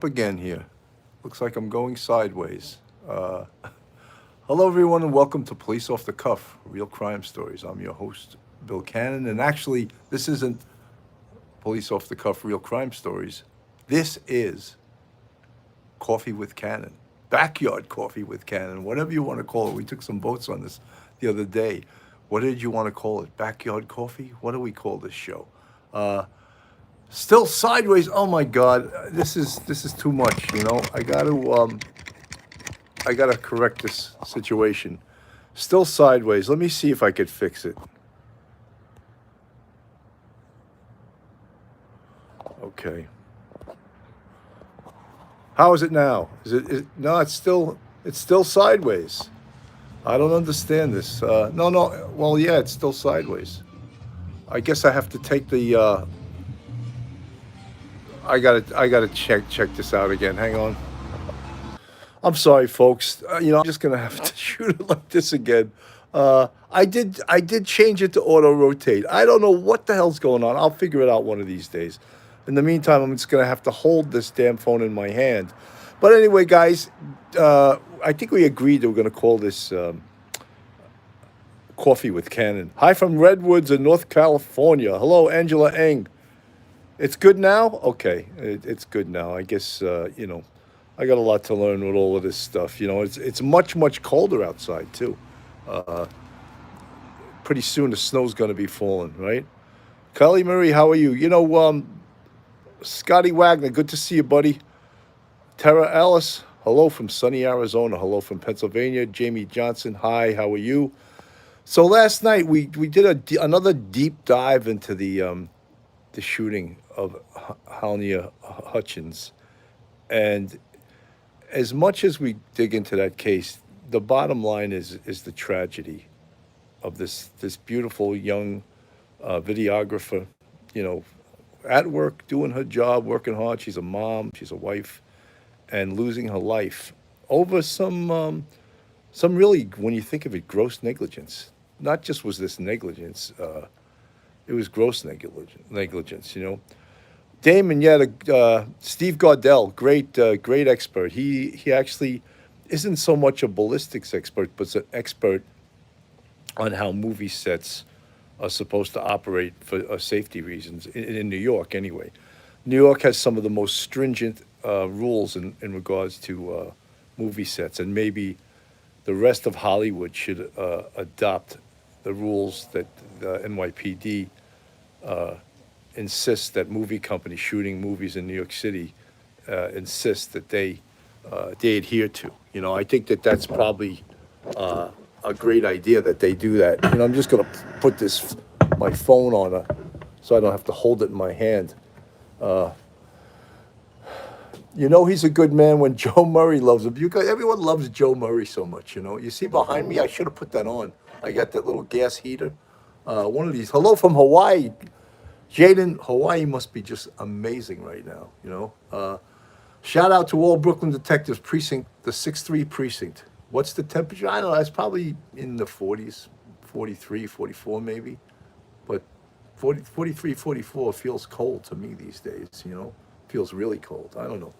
Again here. Looks like I'm going sideways. Hello, everyone, and welcome to Police Off the Cuff, Real Crime Stories. I'm your host, Bill Cannon, and actually, this isn't Police Off the Cuff, Real Crime Stories. This is Coffee with Cannon, Backyard Coffee with Cannon, whatever you want to call it. We took some votes on this the other day. What did you want to call it? Backyard Coffee? What do we call this show? Still sideways. Oh my God, this is too much. I gotta correct this situation. Still sideways. Let me see if I could fix it. Okay. How is it now? No? It's still sideways. I don't understand this. No. Well, yeah, it's still sideways. I guess I have to take the. I gotta check this out again. Hang on. I'm sorry, folks. I'm just gonna have to shoot it like this again. I did change it to auto rotate. I don't know what the hell's going on. I'll figure it out one of these days. In the meantime, I'm just gonna have to hold this damn phone in my hand. But anyway, guys, I think we agreed that we're gonna call this Coffee with Cannon. Hi from Redwoods in North California. Hello, Angela Eng. It's good now? Okay, it's good now. I guess, I got a lot to learn with all of this stuff. It's much colder outside, too. Pretty soon the snow's going to be falling, right? Kelly Marie, how are you? Scotty Wagner, good to see you, buddy. Tara Ellis, hello from sunny Arizona. Hello from Pennsylvania. Jamie Johnson, hi, how are you? So last night we did another deep dive into the shooting of Halnia Hutchins. And as much as we dig into that case, the bottom line is the tragedy of this beautiful young videographer, you know, at work, doing her job, working hard. She's a mom, she's a wife, and losing her life over some really, when you think of it, gross negligence. Not just was this negligence, it was gross negligence. Damon, yeah, Steve Gardell, great expert. He actually isn't so much a ballistics expert, but an expert on how movie sets are supposed to operate for safety reasons in New York, anyway. New York has some of the most stringent rules in regards to movie sets, and maybe the rest of Hollywood should adopt the rules that the NYPD insists that movie companies shooting movies in New York City insist that they adhere to. I think that that's probably a great idea that they do that. I'm just gonna put my phone on so I don't have to hold it in my hand. He's a good man when Joe Murray loves him. Everyone loves Joe Murray so much. You see behind me, I should have put that on. I got that little gas heater. One of these. Hello from Hawaii. Jaden, Hawaii must be just amazing right now. Shout out to all Brooklyn detectives, the 6-3 precinct. What's the temperature? I don't know. It's probably in the 40s, 43, 44 maybe. But 40, 43, 44 feels cold to me these days, Feels really cold. I don't know.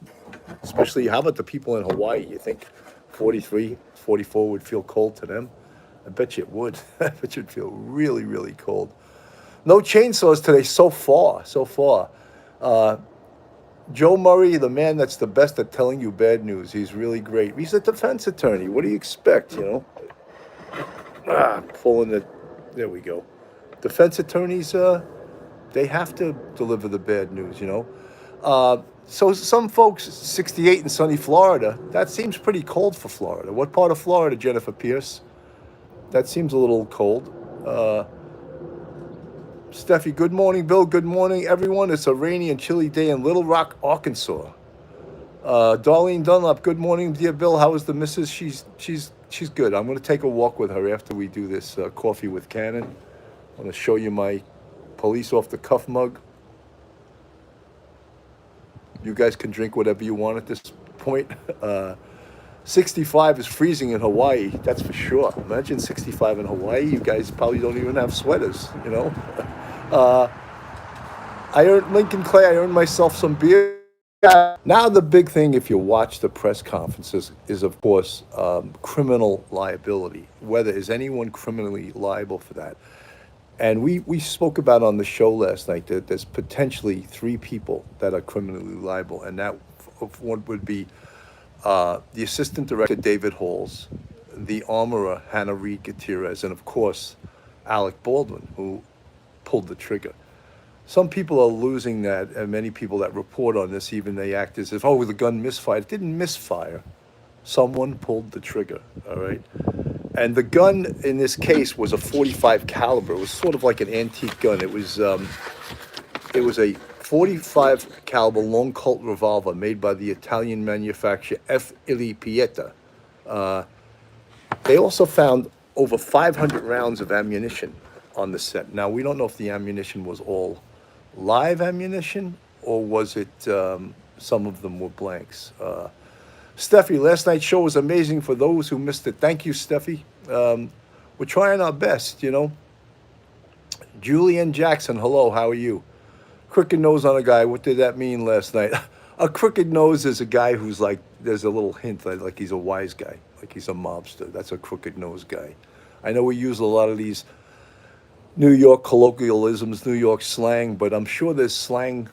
Especially, how about the people in Hawaii? You think 43, 44 would feel cold to them? I bet you it would. I bet you'd feel really cold. No chainsaws today so far. Joe Murray, the man that's the best at telling you bad news. He's really great. He's a defense attorney. What do you expect, Pulling it. There we go. Defense attorneys, they have to deliver the bad news, So some folks, 68 in sunny Florida, that seems pretty cold for Florida. What part of Florida, Jennifer Pierce? That seems a little cold. Steffi, good morning. Bill, good morning, everyone. It's a rainy and chilly day in Little Rock, Arkansas. Darlene Dunlap, good morning, dear Bill. How is the missus? She's good. I'm going to take a walk with her after we do this Coffee with Cannon. I'm going to show you my police off the cuff mug. You guys can drink whatever you want at this point. 65 is freezing in Hawaii, that's for sure. Imagine 65 in Hawaii. You guys probably don't even have sweaters, I earned Lincoln Clay. I earned myself some beer. Now the big thing, if you watch the press conferences, is of course criminal liability. Whether is anyone criminally liable for that? And we spoke about on the show last night that there's potentially three people that are criminally liable, and that one would be the assistant director David Halls, the armorer Hannah Reed Gutierrez, and of course Alec Baldwin, who pulled the trigger. Some people are losing that, and many people that report on this, even they act as if, oh, the gun misfired. It didn't misfire. Someone pulled the trigger. All right. And the gun in this case was a 45 caliber. It was sort of like an antique gun. It was a 45 caliber long Colt revolver made by the Italian manufacturer F. Ili Pieta. They also found over 500 rounds of ammunition on the set. Now, we don't know if the ammunition was all live ammunition or was it some of them were blanks. Steffi, last night's show was amazing for those who missed it. Thank you, Steffi. We're trying our best, you know. Julian Jackson, hello, how are you? Crooked nose on a guy, what did that mean last night? A crooked nose is a guy who's like, there's a little hint like he's a wise guy, like he's a mobster. That's a crooked nose guy. I know we use a lot of these New York colloquialisms, New York slang, but I'm sure there's slang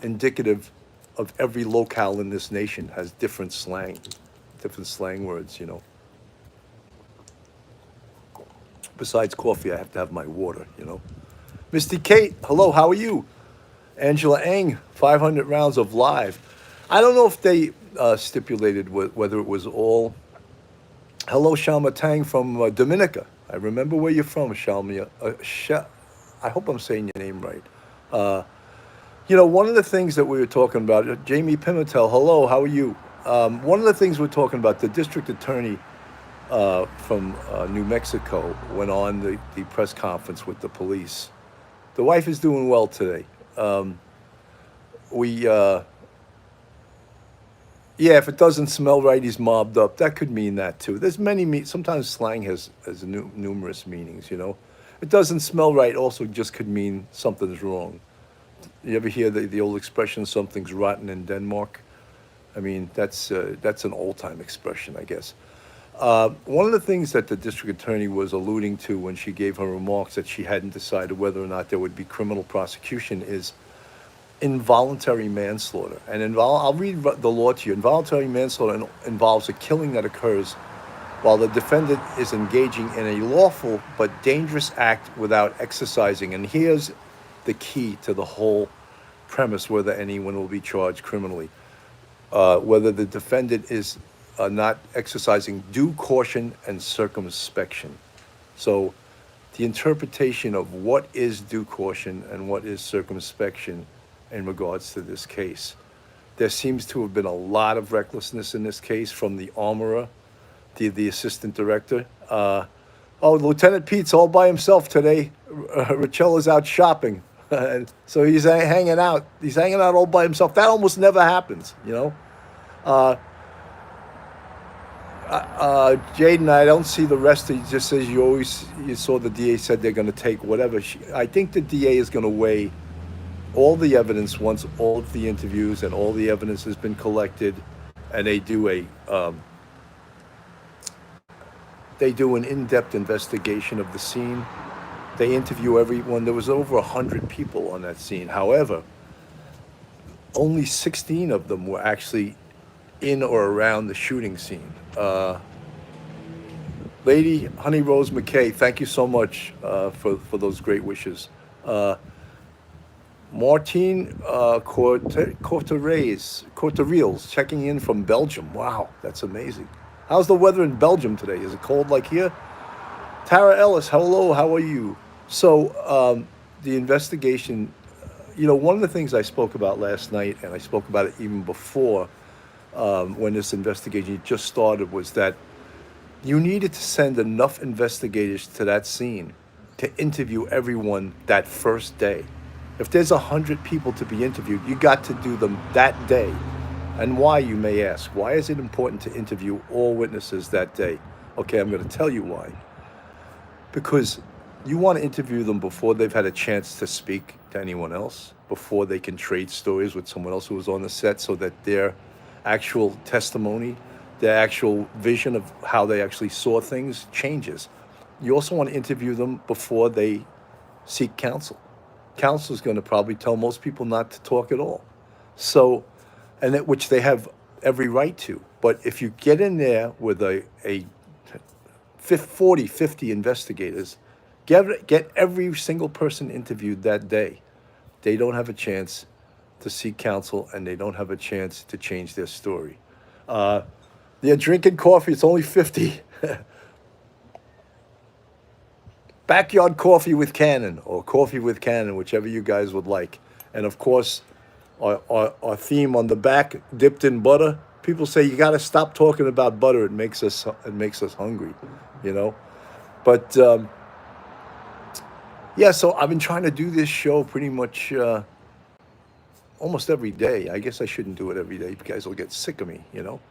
indicative of every locale in this nation has different slang words, you know. Besides coffee, I have to have my water, you know. Misty Kate, hello, how are you? Angela Eng, 500 rounds of live. I don't know if they stipulated whether it was all. Hello, Shalma Tang from Dominica. I remember where you're from, Shalma. I hope I'm saying your name right. You know, one of the things that we were talking about, Jamie Pimentel, hello, how are you? One of the things we're talking about, the district attorney from New Mexico went on the press conference with the police. The wife is doing well today. Yeah, if it doesn't smell right, he's mobbed up. That could mean that too. There's sometimes slang has numerous meanings, you know. It doesn't smell right also just could mean something's wrong. You ever hear the old expression, something's rotten in Denmark? I mean, that's an old-time expression, I guess. One of the things that the district attorney was alluding to when she gave her remarks that she hadn't decided whether or not there would be criminal prosecution is involuntary manslaughter. And I'll read the law to you. Involuntary manslaughter involves a killing that occurs while the defendant is engaging in a lawful but dangerous act without exercising. And here's the key to the whole premise whether anyone will be charged criminally. Whether the defendant is not exercising due caution and circumspection. So the interpretation of what is due caution and what is circumspection in regards to this case. There seems to have been a lot of recklessness in this case from the armorer, the assistant director. Oh, Lieutenant Pete's all by himself today. Richella's out shopping. And so he's hanging out. He's hanging out all by himself. That almost never happens, you know. Jaden, I don't see the rest. He just says you saw the DA said they're going to take whatever. I think the DA is going to weigh all the evidence once all of the interviews and all the evidence has been collected, and they do an in-depth investigation of the scene. They interview everyone. There was over 100 people on that scene. However, only 16 of them were actually in or around the shooting scene. Lady Honey Rose McKay, thank you so much for those great wishes. Martine Corterreals checking in from Belgium. Wow, that's amazing. How's the weather in Belgium today? Is it cold like here? Tara Ellis, hello, how are you? So the investigation, you know, one of the things I spoke about last night, and I spoke about it even before when this investigation just started, was that you needed to send enough investigators to that scene to interview everyone that first day. If there's 100 people to be interviewed, you got to do them that day. And why, you may ask? Why is it important to interview all witnesses that day? Okay, I'm going to tell you why. Because you want to interview them before they've had a chance to speak to anyone else, before they can trade stories with someone else who was on the set, so that their actual testimony, their actual vision of how they actually saw things changes. You also want to interview them before they seek counsel. Counsel is going to probably tell most people not to talk at all. So, and that, which they have every right to. But if you get in there with a 40, 50 investigators, get every single person interviewed that day, they don't have a chance to seek counsel, and they don't have a chance to change their story. They're drinking coffee. It's only 50. Backyard coffee with Cannon, or coffee with Cannon, whichever you guys would like. And of course, our theme on the back, dipped in butter. People say you got to stop talking about butter. It makes us hungry, you know. But yeah, so I've been trying to do this show pretty much almost every day. I guess I shouldn't do it every day. You guys will get sick of me, you know.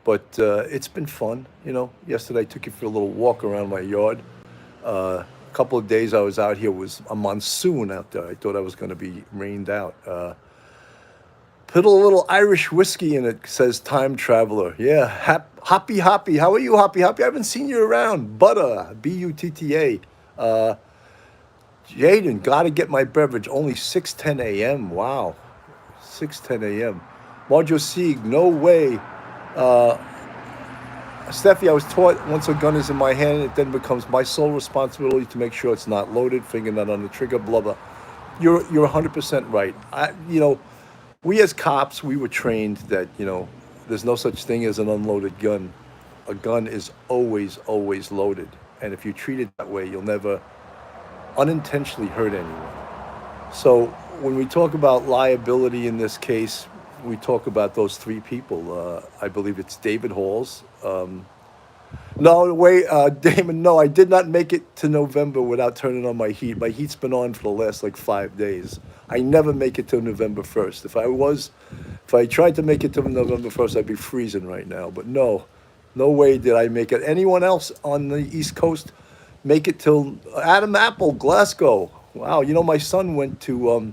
But it's been fun, you know. Yesterday I took you for a little walk around my yard. A couple of days I was out here, was a monsoon out there. I thought I was going to be rained out. Put a little Irish whiskey in it, says Time Traveler. Yeah, Hoppy. How are you, Hoppy? I haven't seen you around. Butter, Butta. Jaden, got to get my beverage. Only 6:10 a.m. Wow, 6:10 a.m. Marjo Sieg, no way. Steffi, I was taught once a gun is in my hand, it then becomes my sole responsibility to make sure it's not loaded, finger not on the trigger, blah, blah. You're 100% right. We as cops, we were trained that, there's no such thing as an unloaded gun. A gun is always, always loaded. And if you treat it that way, you'll never unintentionally hurt anyone. So when we talk about liability in this case, we talk about those three people. I believe it's David Halls. No, wait, Damon, no, I did not make it to November without turning on my heat. My heat's been on for the last 5 days. I never make it to November 1st. If I tried to make it to November 1st, I'd be freezing right now. But no way did I make it. Anyone else on the East Coast make it till Adam Apple, Glasgow? Wow, my son went to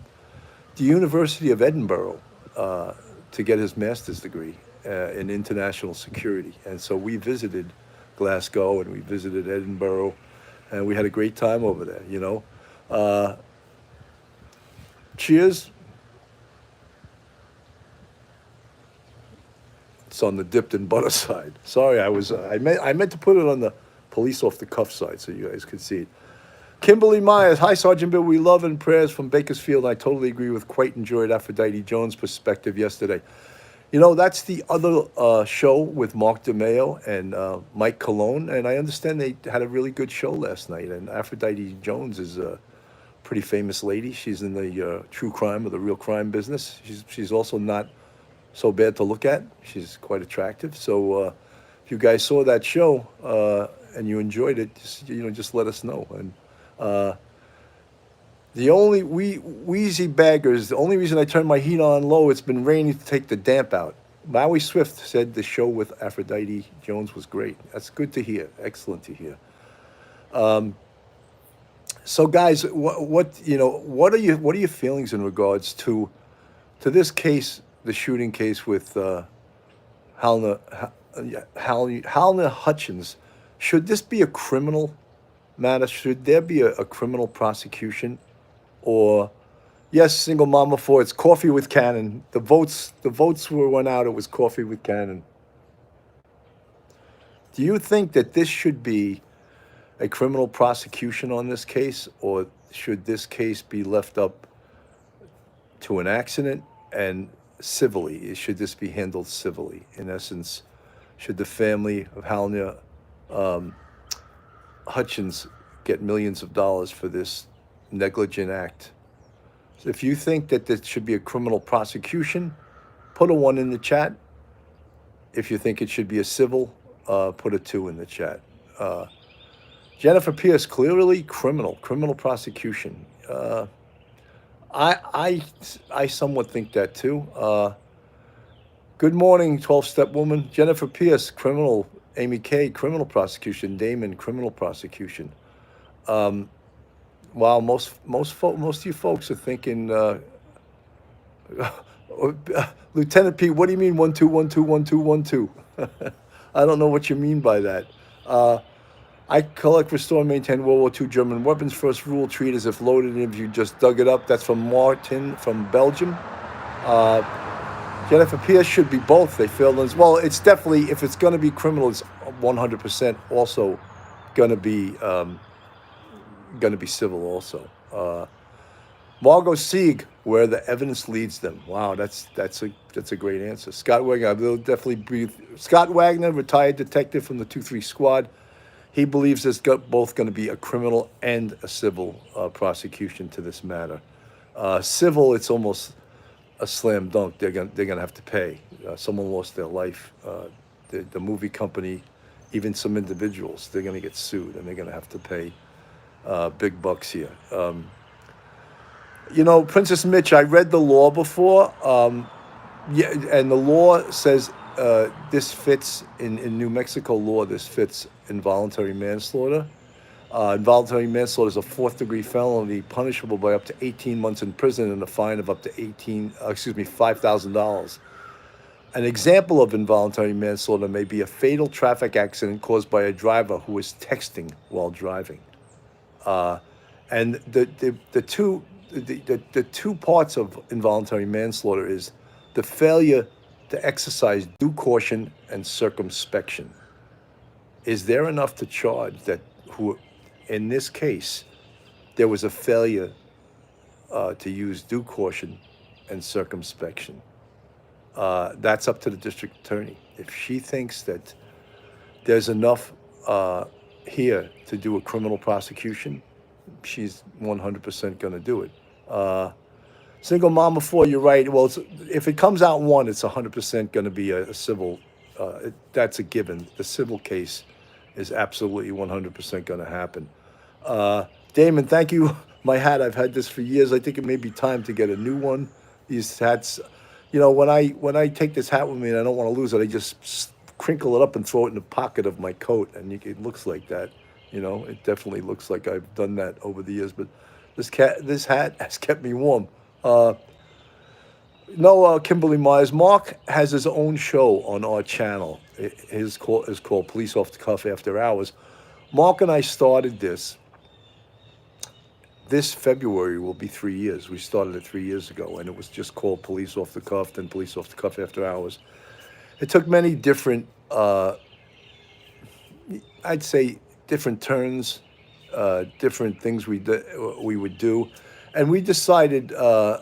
the University of Edinburgh to get his master's degree in international security. And so we visited Glasgow and we visited Edinburgh, and we had a great time over there, Cheers. It's on the dipped in butter side. Sorry, I meant to put it on the police off the cuff side so you guys could see it. Kimberly Myers, hi Sergeant Bill, we love and prayers from Bakersfield. I totally agree with, quite enjoyed Aphrodite Jones' perspective yesterday. That's the other show with Mark DeMeo and Mike Colon, and I understand they had a really good show last night. And Aphrodite Jones is a pretty famous lady. She's in the true crime or the real crime business. She's also not so bad to look at. She's quite attractive. So if you guys saw that show and you enjoyed it, just let us know. And the only wheezy baggers, the only reason I turned my heat on low, it's been raining to take the damp out. Maui Swift said the show with Aphrodite Jones was great. That's good to hear. Excellent to hear. So guys, what are your feelings in regards to this case, the shooting case with Halna Hutchins? Should this be a criminal matter? Should there be a criminal prosecution? Or, yes, single mama for it's coffee with Cannon. The votes went out. It was coffee with Cannon. Do you think that this should be a criminal prosecution on this case, or should this case be left up to an accident and civilly? Should this be handled civilly? In essence, should the family of Halna Hutchins get millions of dollars for this negligent act? So if you think that this should be a criminal prosecution, put a 1 in the chat. If you think it should be a civil, put a 2 in the chat. Jennifer Pierce, clearly criminal prosecution. I somewhat think that too. Good morning, 12-step woman. Jennifer Pierce, criminal. Amy Kay, criminal prosecution. Damon, criminal prosecution. While most of you folks are thinking Lieutenant Pete, what do you mean 1 2 1 2 1 2 1 2? I don't know what you mean by that. Uh, I collect, restore, and maintain World War II German weapons. First rule: treat as if loaded, and if you just dug it up. That's from Martin from Belgium. Uh, Jennifer Pierce should be both. They failed as well. It's definitely, if it's going to be criminal, it's 100% also going to be civil also. Margot Sieg, where the evidence leads them. Wow, that's a great answer. Scott Wagner, will definitely be Scott Wagner, retired detective from the 2-3 squad. He believes there's both going to be a criminal and a civil prosecution to this matter. Civil, it's almost a slam dunk. They're gonna have to pay. Someone lost their life. The movie company, even some individuals, they're gonna get sued and they're gonna have to pay big bucks here. Princess Mitch, I read the law before. Yeah, and the law says this fits in New Mexico law. This fits involuntary manslaughter. Involuntary manslaughter is a fourth-degree felony, punishable by up to 18 months in prison and a fine of up to $5,000. An example of involuntary manslaughter may be a fatal traffic accident caused by a driver who was texting while driving. And the two parts of involuntary manslaughter is the failure to exercise due caution and circumspection. Is there enough to charge that in this case, there was a failure to use due caution and circumspection? That's up to the district attorney. If she thinks that there's enough here to do a criminal prosecution, she's 100% going to do it. Single mom before, you're right. Well, if it comes out one, it's 100% going to be a civil. That's a given. The civil case is absolutely 100% going to happen. Damon, thank you. My hat, I've had this for years. I think it may be time to get a new one. These hats, when I take this hat with me and I don't want to lose it, I just crinkle it up and throw it in the pocket of my coat, and it looks like that. It definitely looks like I've done that over the years. But this hat has kept me warm. Kimberly Myers. Mark has his own show on our channel. His is called Police Off the Cuff After Hours. Mark and I started this February will be 3 years. We started it 3 years ago, and it was just called Police Off the Cuff, then Police Off the Cuff After Hours. It took many different, I'd say, different turns, different things we would do, and we decided. I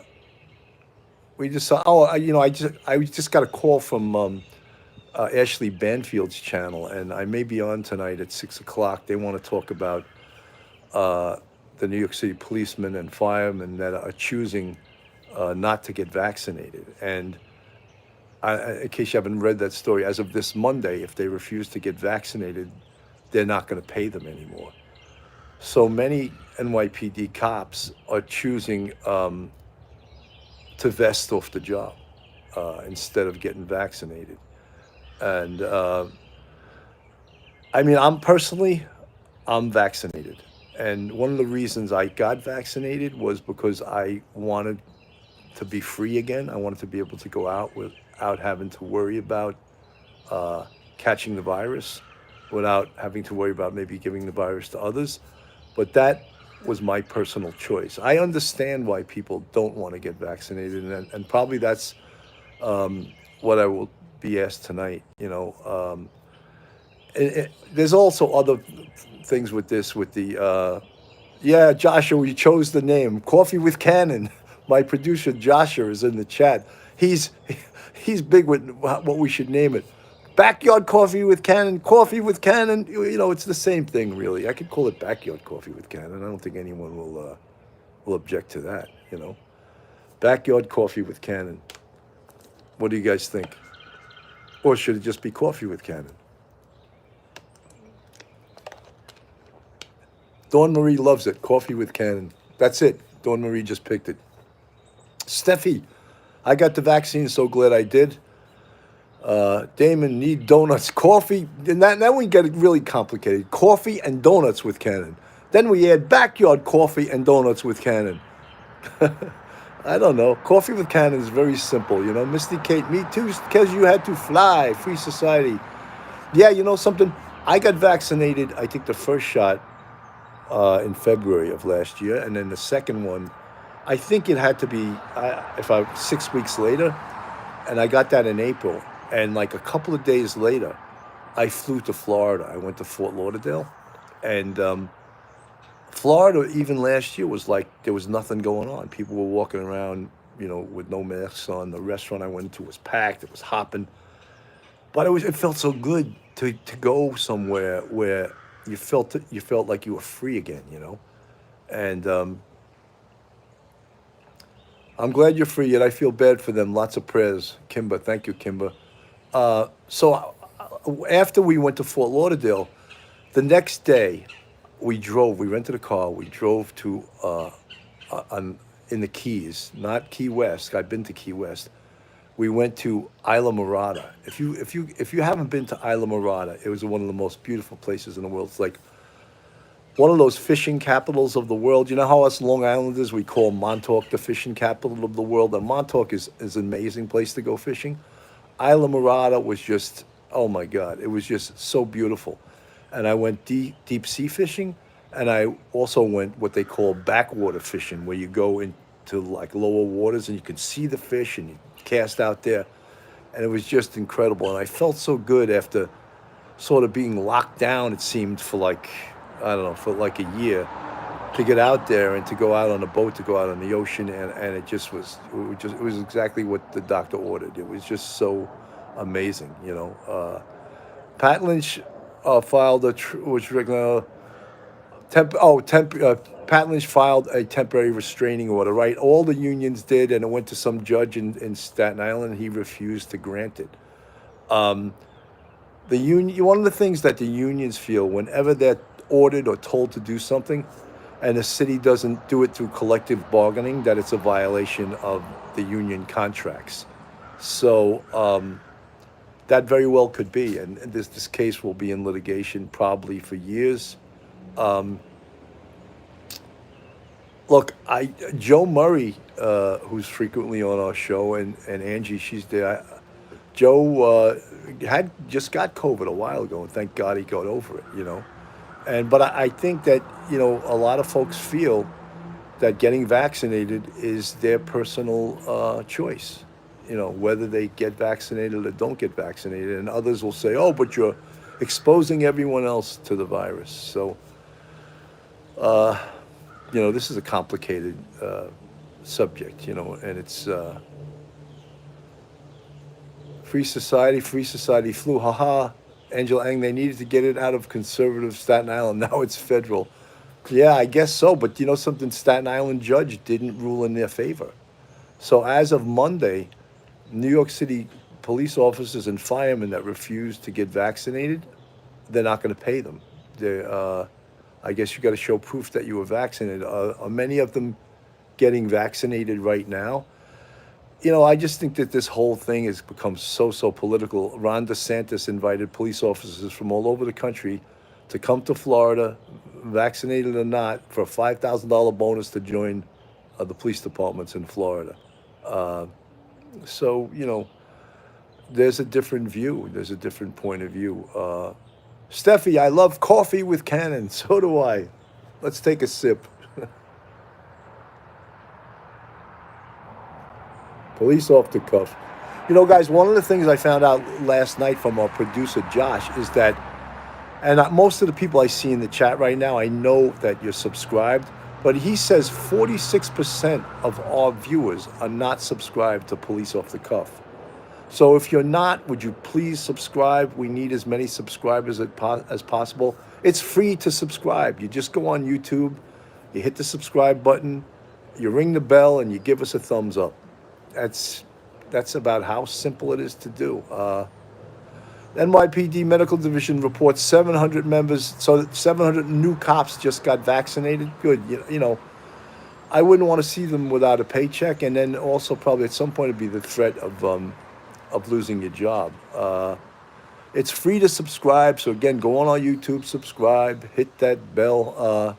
just got a call from Ashley Banfield's channel, and I may be on tonight at 6:00. They want to talk about the New York City policemen and firemen that are choosing not to get vaccinated. And in case you haven't read that story, as of this Monday, if they refuse to get vaccinated, they're not going to pay them anymore. So many NYPD cops are choosing to vest off the job instead of getting vaccinated. And I'm vaccinated. And one of the reasons I got vaccinated was because I wanted to be free again. I wanted to be able to go out without having to worry about catching the virus, without having to worry about maybe giving the virus to others. But that was my personal choice. I understand why people don't want to get vaccinated, and probably that's what I will be asked tonight. There's also other things with this, with the Joshua, you chose the name Coffee with Cannon. My producer Joshua is in the chat. He's big with what we should name it. Backyard Coffee with Cannon, Coffee with Cannon. It's the same thing, really. I could call it Backyard Coffee with Cannon. I don't think anyone will object to that. Backyard Coffee with Cannon. What do you guys think? Or should it just be Coffee with Cannon? Dawn Marie loves it. Coffee with Cannon. That's it. Dawn Marie just picked it. Steffi, I got the vaccine. So glad I did. Damon, need donuts, coffee. And then we get it really complicated. Coffee and donuts with Cannon. Then we add Backyard Coffee and donuts with Cannon. I don't know. Coffee with Cannon is very simple. Misty Kate, me too, because you had to fly. Free society. Yeah, you know something? I got vaccinated, I think the first shot in February of last year, and then the second one, I think it had to be if I 6 weeks later, and I got that in April. And like a couple of days later, I flew to Florida. I went to Fort Lauderdale, and Florida even last year was like there was nothing going on. People were walking around, with no masks on. The restaurant I went to was packed. It was hopping, but it felt so good to go somewhere where you felt like you were free again. And I'm glad you're free, yet I feel bad for them. Lots of prayers, Kimber. Thank you, Kimber. After we went to Fort Lauderdale, the next day we drove. We rented a car. We drove to on in the Keys, not Key West. I've been to Key West. We went to Isla Morada. If you haven't been to Isla Morada, it was one of the most beautiful places in the world. It's like one of those fishing capitals of the world. You know how us Long Islanders we call Montauk the fishing capital of the world, and Montauk is an amazing place to go fishing. Isla Morada was just, oh my God, it was just so beautiful. And I went deep sea fishing, and I also went what they call backwater fishing, where you go into like lower waters and you can see the fish and you cast out there, and it was just incredible. And I felt so good after sort of being locked down. It seemed for like I don't know, for like a year, to get out there and to go out on a boat, to go out on the ocean, and it was exactly what the doctor ordered. It was just so amazing. Pat Lynch filed which Pat Lynch filed a temporary restraining order. Right, all the unions did, and it went to some judge in Staten Island. He refused to grant it. Um, the union, one of the things that the unions feel whenever they're ordered or told to do something, and the city doesn't do it through collective bargaining, that it's a violation of the union contracts. So that very well could be, and this case will be in litigation probably for years. Um, Look, I Joe Murray, who's frequently on our show, and Angie, she's there. Joe had just got COVID a while ago, and thank God he got over it. And but I think that a lot of folks feel that getting vaccinated is their personal choice. Whether they get vaccinated or don't get vaccinated, and others will say, "Oh, but you're exposing everyone else to the virus." So, uh, this is a complicated subject. And it's free society flu. Haha. Angela Ang, they needed to get it out of conservative Staten Island. Now it's federal. Yeah, I guess so. But you know something? Staten Island judge didn't rule in their favor. So as of Monday, New York City police officers and firemen that refuse to get vaccinated, they're not going to pay them. I guess you got to show proof that you were vaccinated. Are many of them getting vaccinated right now? I just think that this whole thing has become so political. Ron DeSantis invited police officers from all over the country to come to Florida, vaccinated or not, for a $5,000 bonus to join the police departments in Florida. Uh, so, there's a different view. There's a different point of view. Steffi, I love coffee with Cannon. So do I. Let's take a sip. Police off the cuff. Guys, one of the things I found out last night from our producer, Josh, is that, and most of the people I see in the chat right now, I know that you're subscribed, but he says 46% of our viewers are not subscribed to Police Off the Cuff. So if you're not, would you please subscribe? We need as many subscribers as possible. It's free to subscribe. You just go on YouTube, you hit the subscribe button, you ring the bell, and you give us a thumbs up. That's about how simple it is to do. NYPD Medical Division reports 700 members, so 700 new cops just got vaccinated. Good. I wouldn't want to see them without a paycheck, and then also probably at some point it'd be the threat of losing your job. It's free to subscribe, so again, go on our YouTube, subscribe, hit that bell.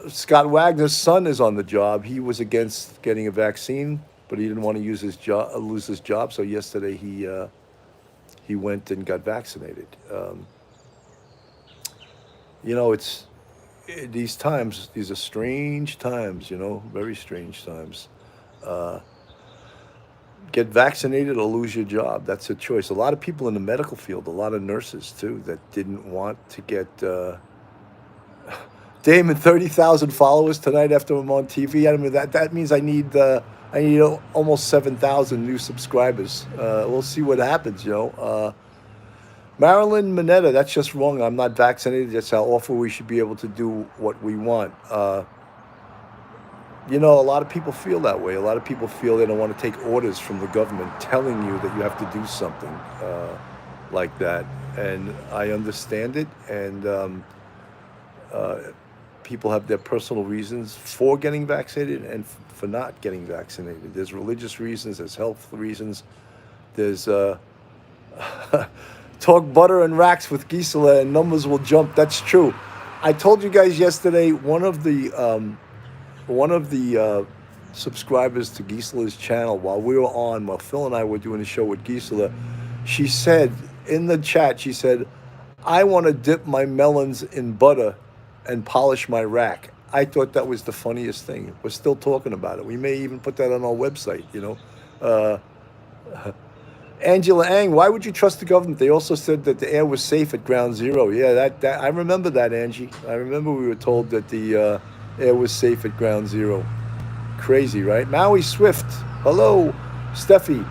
Scott Wagner's son is on the job. He was against getting a vaccine, but he didn't want to use his job, lose his job. So yesterday he went and got vaccinated. It's these times. These are strange times. Very strange times. Uh, get vaccinated or lose your job. That's a choice. A lot of people in the medical field, a lot of nurses too, that didn't want to get. Damon, 30,000 followers tonight after I'm on TV. I mean that means I need almost 7,000 new subscribers. We'll see what happens. Marilyn Minetta, that's just wrong. I'm not vaccinated. That's how awful we should be able to do what we want. A lot of people feel that way. A lot of people feel they don't want to take orders from the government telling you that you have to do something like that. And I understand it. And people have their personal reasons for getting vaccinated and for not getting vaccinated. There's religious reasons. There's health reasons. There's talk butter and racks with Gisela and numbers will jump. That's true. I told you guys yesterday one of the subscribers to Gisela's channel while Phil and I were doing a show with Gisela, she said in the chat, she said, I want to dip my melons in butter and polish my rack. I thought that was the funniest thing. We're still talking about it. We may even put that on our website, Angela Ang, why would you trust the government? They also said that the air was safe at ground zero. Yeah, that I remember that, Angie. I remember we were told that the air was safe at ground zero. Crazy, right? Maui Swift, hello, Steffi.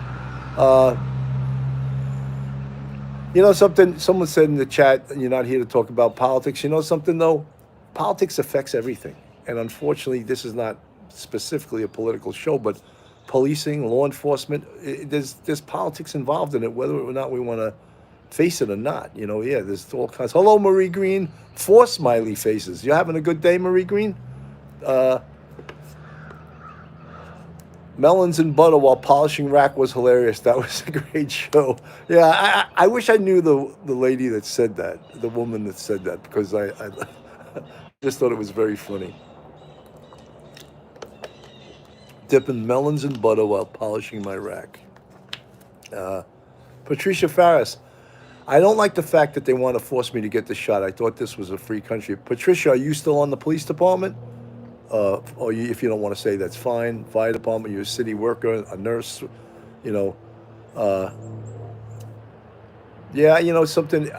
Something, someone said in the chat, you're not here to talk about politics. You know something, though? Politics affects everything. And unfortunately, this is not specifically a political show, but policing, law enforcement, there's politics involved in it, whether or not we want to face it or not. There's all kinds. Hello, Marie Green. 4 smiley faces. You having a good day, Marie Green? Melons and butter while polishing rack was hilarious. That was a great show. Yeah, I wish I knew the lady that said that, the woman that said that, because I just thought it was very funny. Dipping melons in butter while polishing my rack. Patricia Farris, I don't like the fact that they want to force me to get the shot. I thought this was a free country. Patricia, are you still on the police department? If you don't want to say, that's fine. Fire department, you're a city worker, a nurse, something.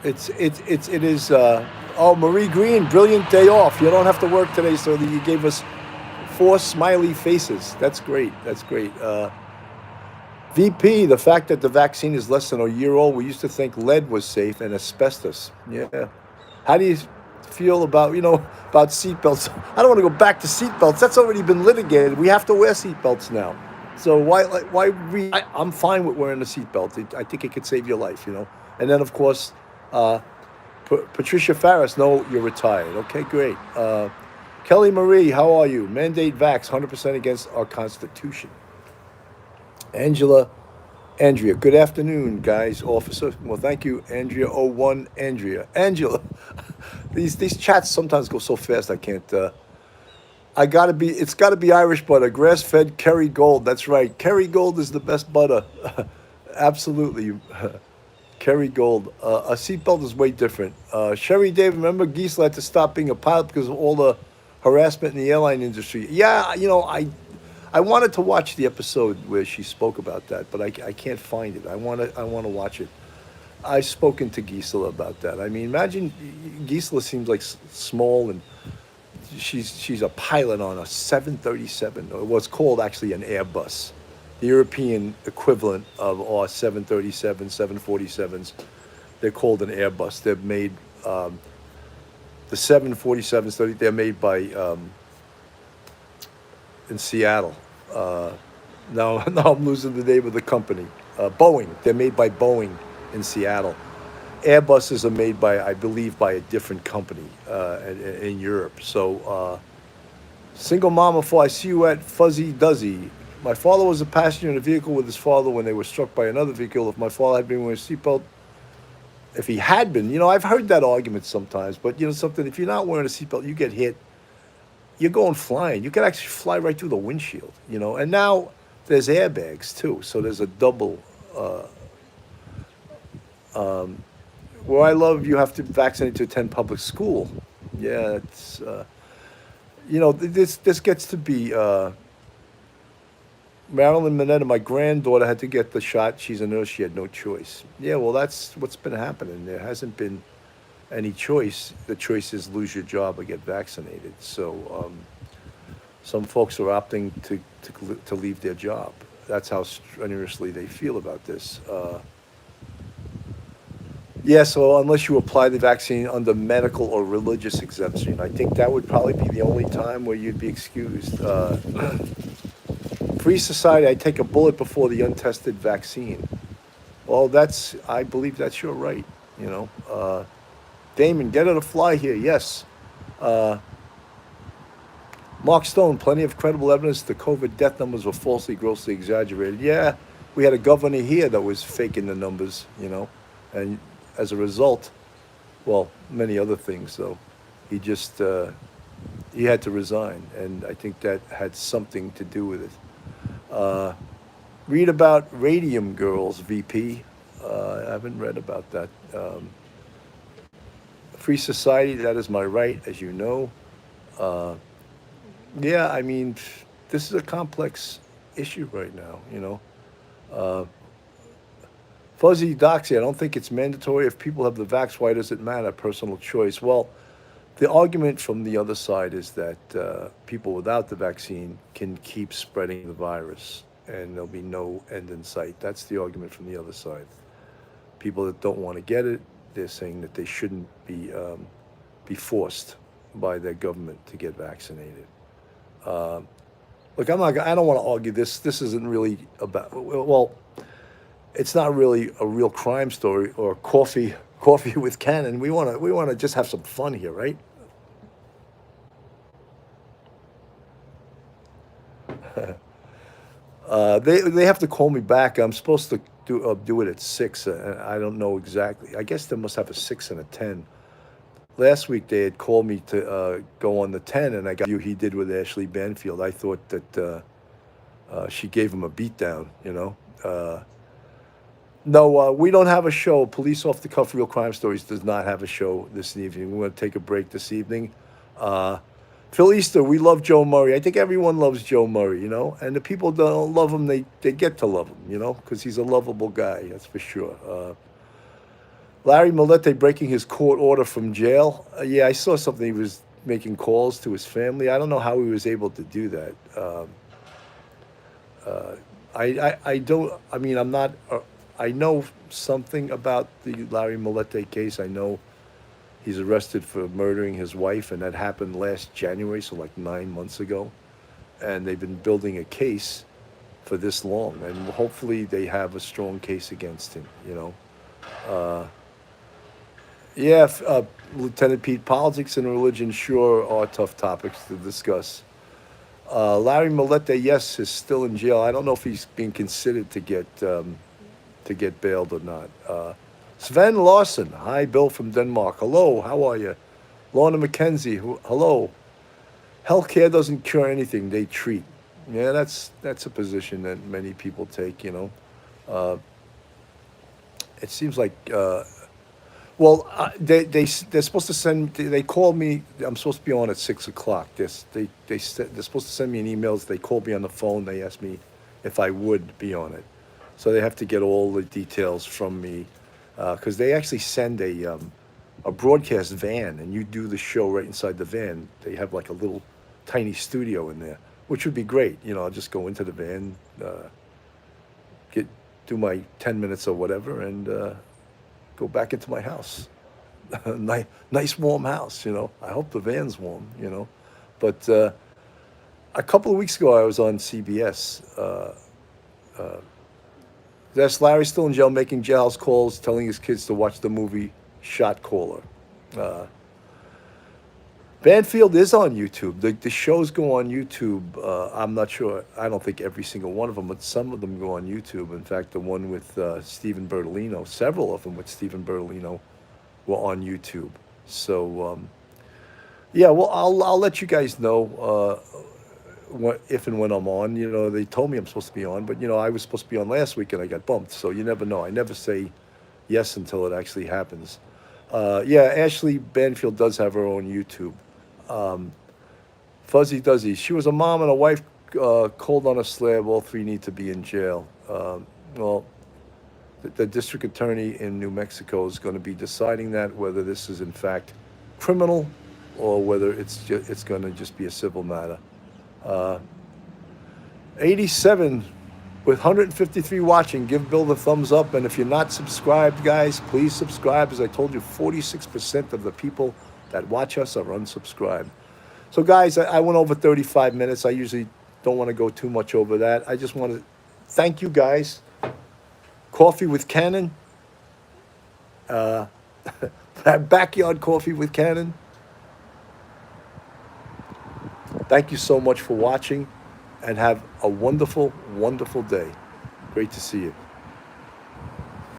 It is. Marie Green, brilliant day off. You don't have to work today, so you gave us 4 smiley faces. That's great. That's great. VP, the fact that the vaccine is less than a year old, we used to think lead was safe and asbestos. Yeah. How do you feel about seatbelts? I don't want to go back to seatbelts. That's already been litigated. We have to wear seatbelts now. So I'm fine with wearing a seatbelt. I think it could save your life, And then, of course, Patricia Farris, no, you're retired. Okay, great. Kelly Marie, how are you? Mandate vax, 100% against our Constitution. Andrea, good afternoon, guys, officer. Well, thank you, Andrea01, Andrea. Angela, these chats sometimes go so fast I can't. It's got to be Irish butter, grass-fed Kerry Gold. That's right. Kerry Gold is the best butter. Absolutely. Kerry Gold. A seatbelt is way different. Sherry Dave, remember Gisela had to stop being a pilot because of all the harassment in the airline industry. Yeah, I wanted to watch the episode where she spoke about that, but I can't find it. I want to watch it. I've spoken to Gisela about that. I mean, imagine Gisela seems like small, and she's a pilot on a 737, or what's called actually an Airbus, the European equivalent of our 737, 747s. They're called an Airbus. They're made, the 747s, they're made by, in Seattle. Now I'm losing the name of the company. Boeing. They're made by Boeing in Seattle. Airbuses are made I believe, by a different company in Europe. So, single mom before I see you at Fuzzy Duzzy. My father was a passenger in a vehicle with his father when they were struck by another vehicle. If my father had been wearing a seatbelt if he had been, I've heard that argument sometimes, but something, if you're not wearing a seatbelt, you get hit, you're going flying. You could actually fly right through the windshield. And now there's airbags too, so there's a double. Where I love, you have to vaccinate to attend public school. Yeah, it's this gets to be Marilyn Minetta. My granddaughter had to get the shot. She's a nurse. She had no choice. Yeah, well, that's what's been happening. There hasn't been any choice. The choice is lose your job or get vaccinated. So some folks are opting to leave their job. That's how strenuously they feel about this. Yeah, so unless you apply the vaccine under medical or religious exemption, I think that would probably be the only time where you'd be excused. Free society, I take a bullet before the untested vaccine. Well, I believe that's your right, you know. Damon, get her to fly here, yes. Mark Stone, plenty of credible evidence the COVID death numbers were falsely, grossly exaggerated. Yeah, we had a governor here that was faking the numbers, and as a result, well, many other things, though. He just, he had to resign, and I think that had something to do with it. Read about Radium Girls, VP. I haven't read about that. Free society, that is my right, as you know. Yeah, I mean, this is a complex issue right now. Fuzzy Doxy, I don't think it's mandatory. If people have the vax, why does it matter? Personal choice. Well, the argument from the other side is that people without the vaccine can keep spreading the virus and there'll be no end in sight. That's the argument from the other side. People that don't want to get it, they're saying that they shouldn't be forced by their government to get vaccinated. Look, I don't want to argue this. This isn't really about, well, it's not really a real crime story or coffee with Cannon. We want to just have some fun here, right? They have to call me back. I'm supposed to do it at 6. I don't know exactly. I guess they must have a 6 and a 10. Last week they had called me to go on the 10, and I got you. He did with Ashley Banfield. I thought that she gave him a beatdown. No, we don't have a show. Police Off the Cuff Real Crime Stories does not have a show this evening. We're going to take a break this evening. Phil Easter, we love Joe Murray. I think everyone loves Joe Murray, and the people that don't love him, they get to love him, because he's a lovable guy, that's for sure. Larry Millete breaking his court order from jail. Yeah, I saw something. He was making calls to his family. I don't know how he was able to do that. I don't, I mean, I'm not, I know something about the Larry Millete case. I know he's arrested for murdering his wife, and that happened last January, so like 9 months ago. And they've been building a case for this long, and hopefully they have a strong case against him, Yeah, Lieutenant Pete, politics and religion sure are tough topics to discuss. Larry Millete, yes, is still in jail. I don't know if he's being considered to get bailed or not. Sven Larson, hi, Bill from Denmark. Hello, how are you? Lorna McKenzie, hello. Healthcare doesn't cure anything; they treat. Yeah, that's a position that many people take. It seems like. They're supposed to send. They called me. I'm supposed to be on at 6:00. They're supposed to send me an email. They called me on the phone. They asked me if I would be on it. So they have to get all the details from me, because they actually send a broadcast van, and you do the show right inside the van. They have like a little tiny studio in there, which would be great. I'll just go into the van, do my 10 minutes or whatever, and go back into my house. Nice warm house. I hope the van's warm. But a couple of weeks ago, I was on CBS. That's Larry still in jail, making jailhouse calls, telling his kids to watch the movie Shot Caller. Banfield is on YouTube. The shows go on YouTube. I'm not sure. I don't think every single one of them, but some of them go on YouTube. In fact, the one with Stephen Bertolino, several of them with Stephen Bertolino were on YouTube. So yeah, well, I'll let you guys know if and when I'm on. You know, they told me I'm supposed to be on, but you know, I was supposed to be on last week and I got bumped. So you never know. I never say yes until it actually happens. Yeah, Ashley Banfield does have her own YouTube. Fuzzy Duzzy. She was a mom and a wife, cold on a slab. All three need to be in jail. Well, the district attorney in New Mexico is going to be deciding that whether this is in fact criminal or whether it's going to just be a civil matter. 87 with 153 watching. Give Bill the thumbs up, and if you're not subscribed, guys, please subscribe. As I told you, 46% of the people that watch us are unsubscribed. So, guys, I went over 35 minutes. I usually don't want to go too much over that. I just want to thank you guys. Coffee with Cannon. Backyard coffee with Cannon. Thank you so much for watching, and have a wonderful, wonderful day. Great to see you.